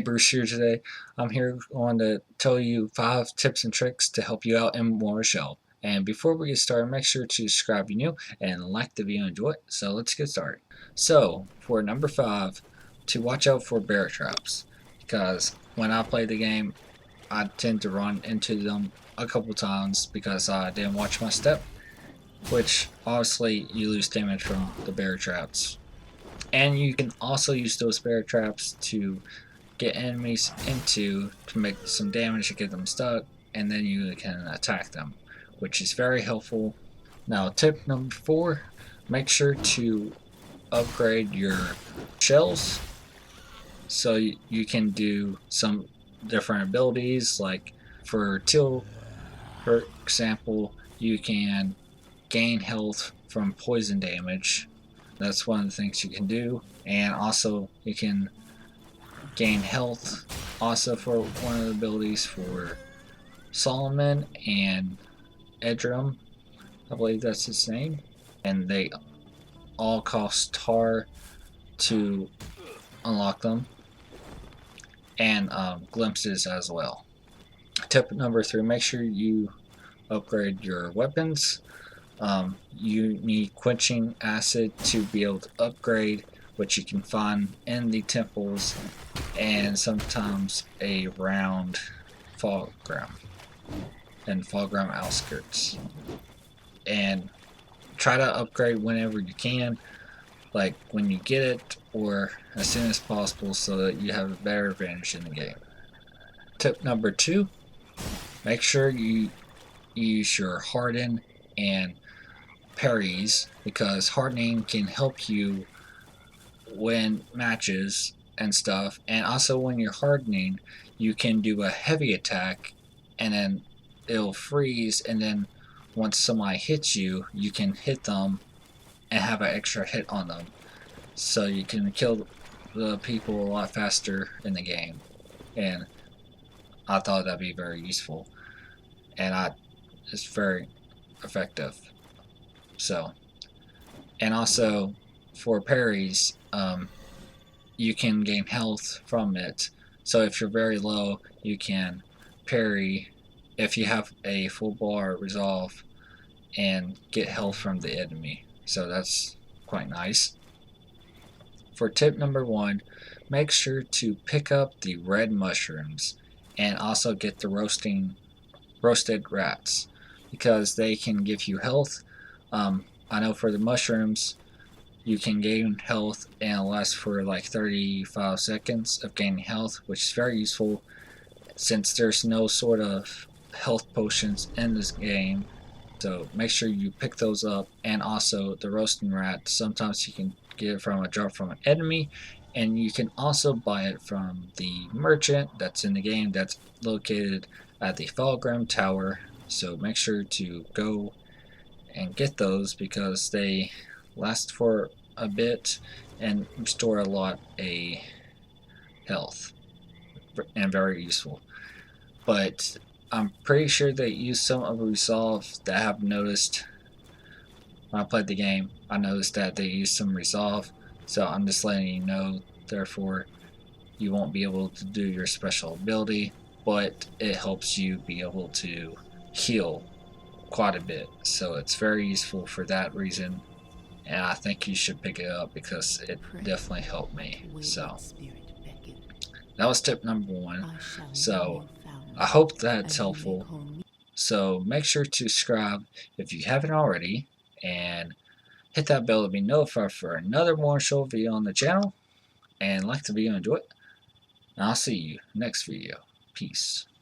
Bruce here today. I'm here going to tell you 5 tips and tricks to help you out in More Shell. And before we get started, make sure to subscribe if you're new and like the video and enjoy it. So let's get started. So for number 5, to watch out for bear traps, because when I play the game, I tend to run into them a couple times because I didn't watch my step, which obviously you lose damage from the bear traps. And you can also use those bear traps to get enemies into to make some damage to get them stuck, and then you can attack them, which is very helpful. Now tip number 4, make sure to upgrade your shells so you can do some different abilities. Like for Teal, for example, you can gain health from poison damage. That's one of the things you can do, and also you can gain health also for one of the abilities for Solomon and Edrum, I believe that's his name, and they all cost tar to unlock them, and glimpses as well. Tip number 3, make sure you upgrade your weapons. You need quenching acid to be able to upgrade, which you can find in the temples and sometimes around Fallgrim and Fallgrim outskirts. And try to upgrade whenever you can, like when you get it or as soon as possible, so that you have a better advantage in the game. Tip number 2, make sure you use your harden and parries, because hardening can help you win matches and stuff, and also when you're hardening you can do a heavy attack and then it'll freeze, and then once somebody hits you, you can hit them and have an extra hit on them, so you can kill the people a lot faster in the game. And I thought that'd be very useful, and it's very effective. So, and also for parries, you can gain health from it. So if you're very low, you can parry if you have a full bar resolve and get health from the enemy. So that's quite nice. For tip number 1, make sure to pick up the red mushrooms and also get the roasted rats, because they can give you health. I know for the mushrooms, you can gain health and it lasts for like 35 seconds of gaining health, which is very useful since there's no sort of health potions in this game. So make sure you pick those up. And also the roasting rat, sometimes you can get it from a drop from an enemy, and you can also buy it from the merchant that's in the game that's located at the Fallgrim Tower. So make sure to go and get those, because they last for a bit and restore a lot of health, and very useful. But I'm pretty sure they use some of the resolve that I have noticed when I played the game. I noticed that they use some resolve, so I'm just letting you know. Therefore you won't be able to do your special ability, but it helps you be able to heal quite a bit, so it's very useful for that reason, and I think you should pick it up because it definitely helped me. So that was tip number 1. So I hope that's helpful. So make sure to subscribe if you haven't already, and hit that bell to be notified for another More Show video on the channel, and like the video and enjoy it, and I'll see you next video. Peace.